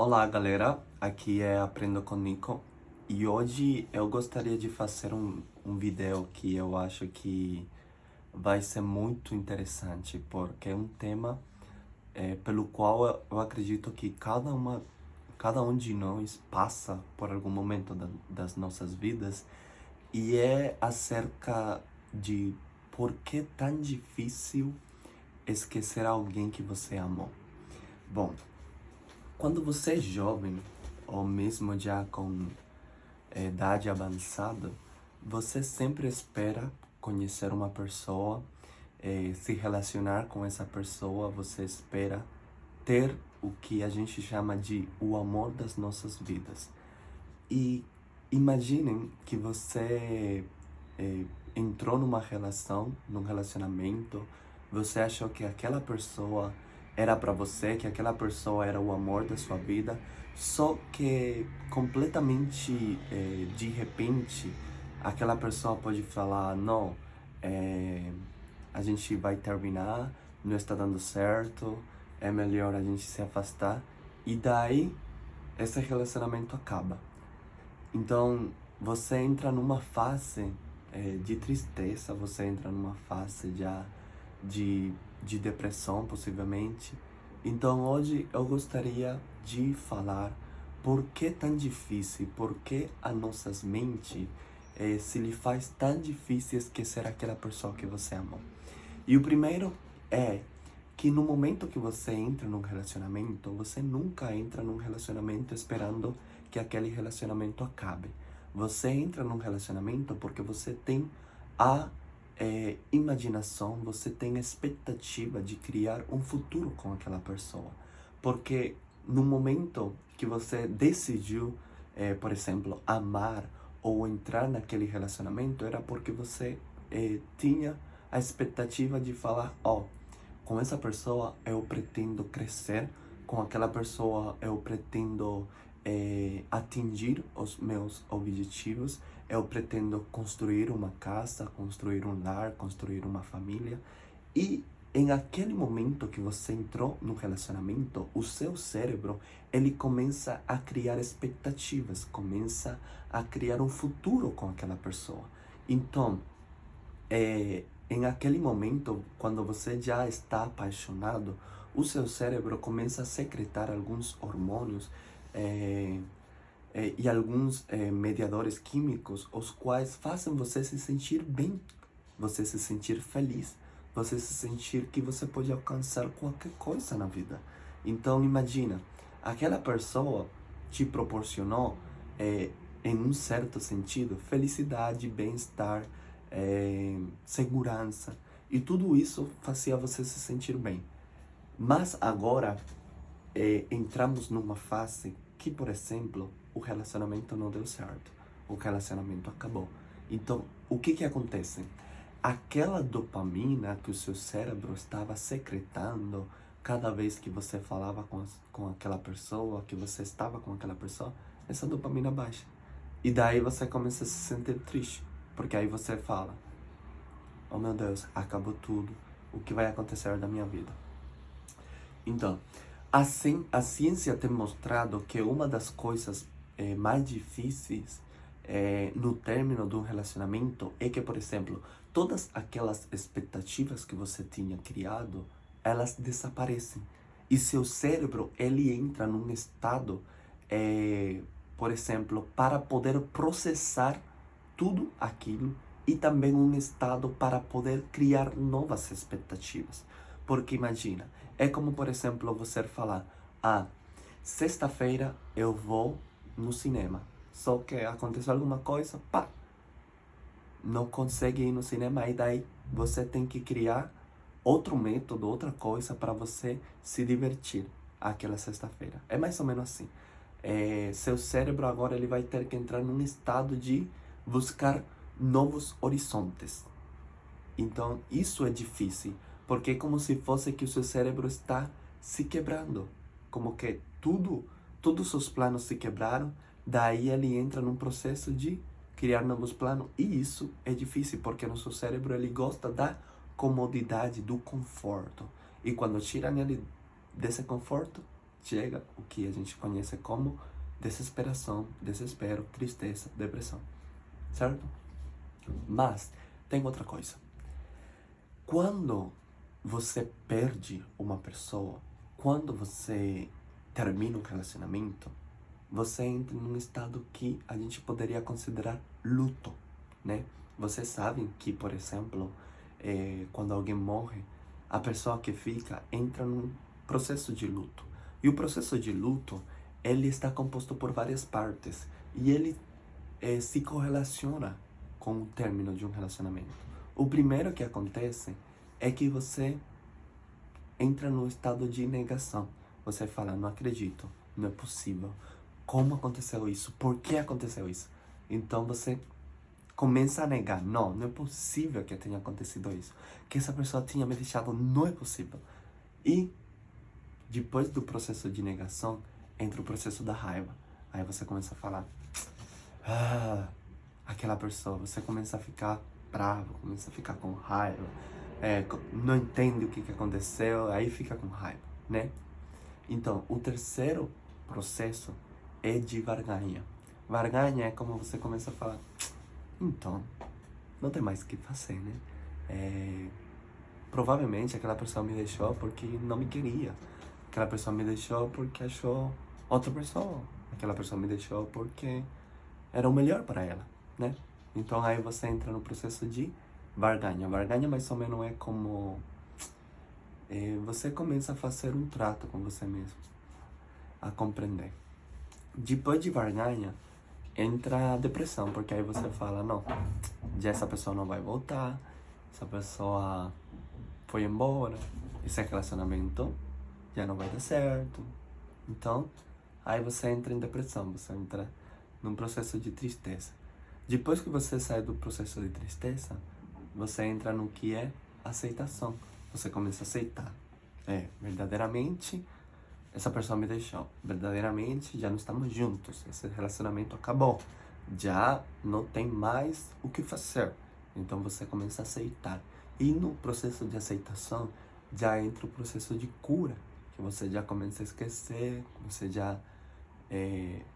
Olá, galera. Aqui é Aprenda com Nico. E hoje eu gostaria de fazer um vídeo que eu acho que vai ser muito interessante, porque é um tema pelo qual eu acredito que cada um de nós passa por algum momento das nossas vidas, e é acerca de por que é tão difícil esquecer alguém que você amou. Bom, quando você é jovem, ou mesmo já com idade avançada, você sempre espera conhecer uma pessoa, se relacionar com essa pessoa, você espera ter o que a gente chama de o amor das nossas vidas. E imaginem que você entrou num relacionamento, você achou que aquela pessoa era para você, que aquela pessoa era o amor da sua vida, só que completamente de repente, aquela pessoa pode falar, não, a gente vai terminar, não está dando certo, é melhor a gente se afastar, e daí esse relacionamento acaba. Então, você entra numa fase de tristeza, você entra numa fase já de depressão, possivelmente. Então, hoje eu gostaria de falar por que tão difícil, por que a nossas mentes se lhe faz tão difícil esquecer aquela pessoa que você amou. E o primeiro é que no momento que você entra num relacionamento, você nunca entra num relacionamento esperando que aquele relacionamento acabe. Você entra num relacionamento porque você tem a imaginação, você tem a expectativa de criar um futuro com aquela pessoa. Porque no momento que você decidiu, por exemplo, amar ou entrar naquele relacionamento, era porque você tinha a expectativa de falar, com essa pessoa eu pretendo crescer, com aquela pessoa eu pretendo atingir os meus objetivos, eu pretendo construir uma casa, construir um lar, construir uma família. E em aquele momento que você entrou no relacionamento, o seu cérebro, ele começa a criar expectativas, começa a criar um futuro com aquela pessoa. Então, em aquele momento, quando você já está apaixonado, o seu cérebro começa a secretar alguns hormônios e alguns mediadores químicos, os quais fazem você se sentir bem, você se sentir feliz, você se sentir que você pode alcançar qualquer coisa na vida. Então imagina, aquela pessoa te proporcionou, em um certo sentido, felicidade, bem-estar, segurança, e tudo isso fazia você se sentir bem. Mas agora entramos numa fase que, por exemplo, o relacionamento não deu certo, o relacionamento acabou. Então, o que acontece? Aquela dopamina que o seu cérebro estava secretando cada vez que você falava com aquela pessoa, que você estava com aquela pessoa, essa dopamina baixa. E daí você começa a se sentir triste, porque aí você fala, oh meu Deus, acabou tudo, o que vai acontecer da minha vida? Então, assim, a ciência tem mostrado que uma das coisas mais difíceis no término de um relacionamento é que, por exemplo, todas aquelas expectativas que você tinha criado, elas desaparecem. E seu cérebro, ele entra num estado, por exemplo, para poder processar tudo aquilo, e também um estado para poder criar novas expectativas. Porque imagina, é como, por exemplo, você falar, sexta-feira eu vou no cinema. Só que aconteceu alguma coisa, pá, não consegue ir no cinema, e daí você tem que criar outro método, outra coisa para você se divertir aquela sexta-feira. É mais ou menos assim. Seu cérebro agora ele vai ter que entrar num estado de buscar novos horizontes. Então, isso é difícil, porque é como se fosse que o seu cérebro está se quebrando, como que todos os planos se quebraram, daí ele entra num processo de criar novos planos, e isso é difícil, porque nosso cérebro ele gosta da comodidade, do conforto, e quando tiram ele desse conforto, chega o que a gente conhece como desesperação, desespero, tristeza, depressão, certo? Mas tem outra coisa. Quando você perde uma pessoa, quando você termina um relacionamento, você entra num estado que a gente poderia considerar luto, né? Vocês sabem que, por exemplo, quando alguém morre, a pessoa que fica entra num processo de luto. E o processo de luto, ele está composto por várias partes. E ele se correlaciona com o término de um relacionamento. O primeiro que acontece é que você entra no estado de negação. Você fala, não acredito, não é possível. Como aconteceu isso? Por que aconteceu isso? Então você começa a negar. Não, não é possível que tenha acontecido isso. Que essa pessoa tinha me deixado, não é possível. E depois do processo de negação, entra o processo da raiva. Aí você começa a falar, aquela pessoa, você começa a ficar bravo, começa a ficar com raiva, não entende o que aconteceu, aí fica com raiva, né? Então, o terceiro processo é de vergonha. Vergonha é como você começa a falar, então, não tem mais o que fazer, né? Provavelmente aquela pessoa me deixou porque não me queria. Aquela pessoa me deixou porque achou outra pessoa. Aquela pessoa me deixou porque era o melhor para ela, né? Então aí você entra no processo de vergonha. Vergonha mais ou menos é como você começa a fazer um trato com você mesmo, a compreender. Depois de vergonha, entra a depressão, porque aí você fala, não, já essa pessoa não vai voltar, essa pessoa foi embora, esse relacionamento já não vai dar certo. Então, aí você entra em depressão, você entra num processo de tristeza. Depois que você sai do processo de tristeza, você entra no que é aceitação. Você começa a aceitar. Verdadeiramente, essa pessoa me deixou. Verdadeiramente, já não estamos juntos. Esse relacionamento acabou. Já não tem mais o que fazer. Então você começa a aceitar. E no processo de aceitação, já entra o processo de cura. Que você já começa a esquecer, você já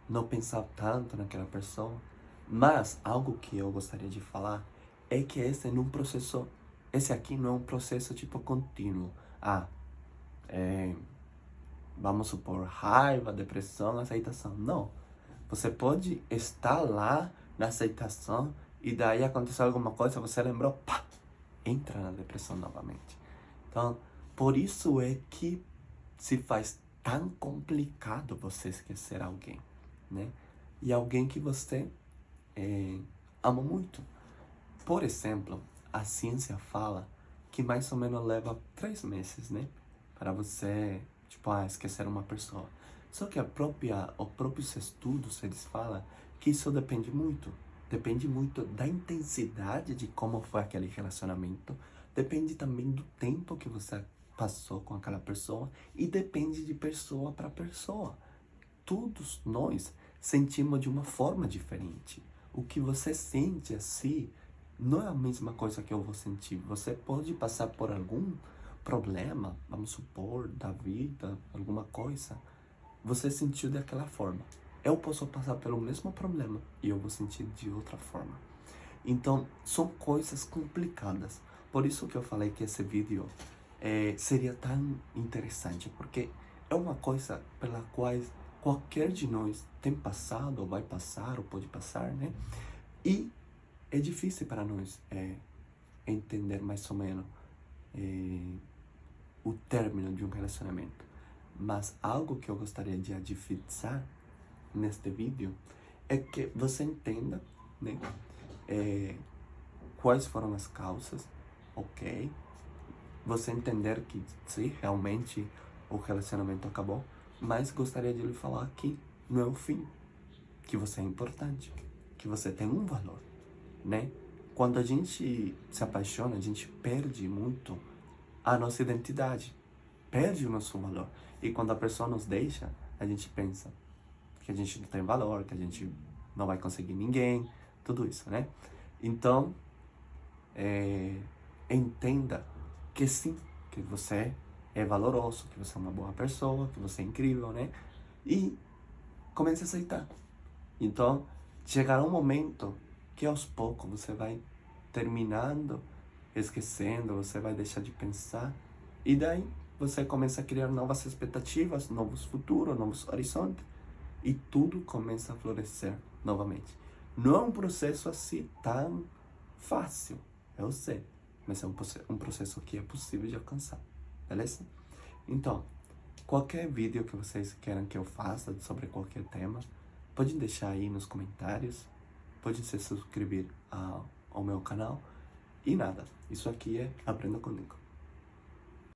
não pensar tanto naquela pessoa. Mas algo que eu gostaria de falar é que esse aqui não é um processo tipo contínuo. Vamos supor, raiva, depressão, aceitação. Não. Você pode estar lá na aceitação e daí aconteceu alguma coisa, você lembrou, pá, entra na depressão novamente. Então, por isso é que se faz tão complicado você esquecer alguém, né? E alguém que você ama muito. Por exemplo, a ciência fala que mais ou menos leva 3 meses, né? Para você, tipo, esquecer uma pessoa. Só que os próprios estudos, eles falam que isso depende muito. Depende muito da intensidade de como foi aquele relacionamento. Depende também do tempo que você passou com aquela pessoa. E depende de pessoa para pessoa. Todos nós sentimos de uma forma diferente. O que você sente assim não é a mesma coisa que eu vou sentir. Você pode passar por algum problema, vamos supor, da vida, alguma coisa. Você sentiu daquela forma. Eu posso passar pelo mesmo problema e eu vou sentir de outra forma. Então, são coisas complicadas. Por isso que eu falei que esse vídeo seria tão interessante, porque é uma coisa pela qual qualquer de nós tem passado, ou vai passar, ou pode passar, né? E é difícil para nós entender mais ou menos o término de um relacionamento. Mas algo que eu gostaria de enfatizar neste vídeo é que você entenda, né? Quais foram as causas, ok? Você entender que, sim, realmente o relacionamento acabou, mas gostaria de lhe falar que não é o fim, que você é importante, que você tem um valor, né? Quando a gente se apaixona, a gente perde muito a nossa identidade, perde o nosso valor. E quando a pessoa nos deixa, a gente pensa que a gente não tem valor, que a gente não vai conseguir ninguém, tudo isso, né? Então, entenda que sim, que você é valoroso, que você é uma boa pessoa, que você é incrível, né? E comece a aceitar. Então, chegará um momento que aos poucos você vai terminando, esquecendo, você vai deixar de pensar, e daí você começa a criar novas expectativas, novos futuros, novos horizontes, e tudo começa a florescer novamente. Não é um processo assim tão fácil, eu sei, mas é um processo que é possível de alcançar, beleza? Então, qualquer vídeo que vocês queiram que eu faça sobre qualquer tema, pode deixar aí nos comentários, pode se subscrever ao meu canal, e nada, isso aqui é Aprenda Comigo.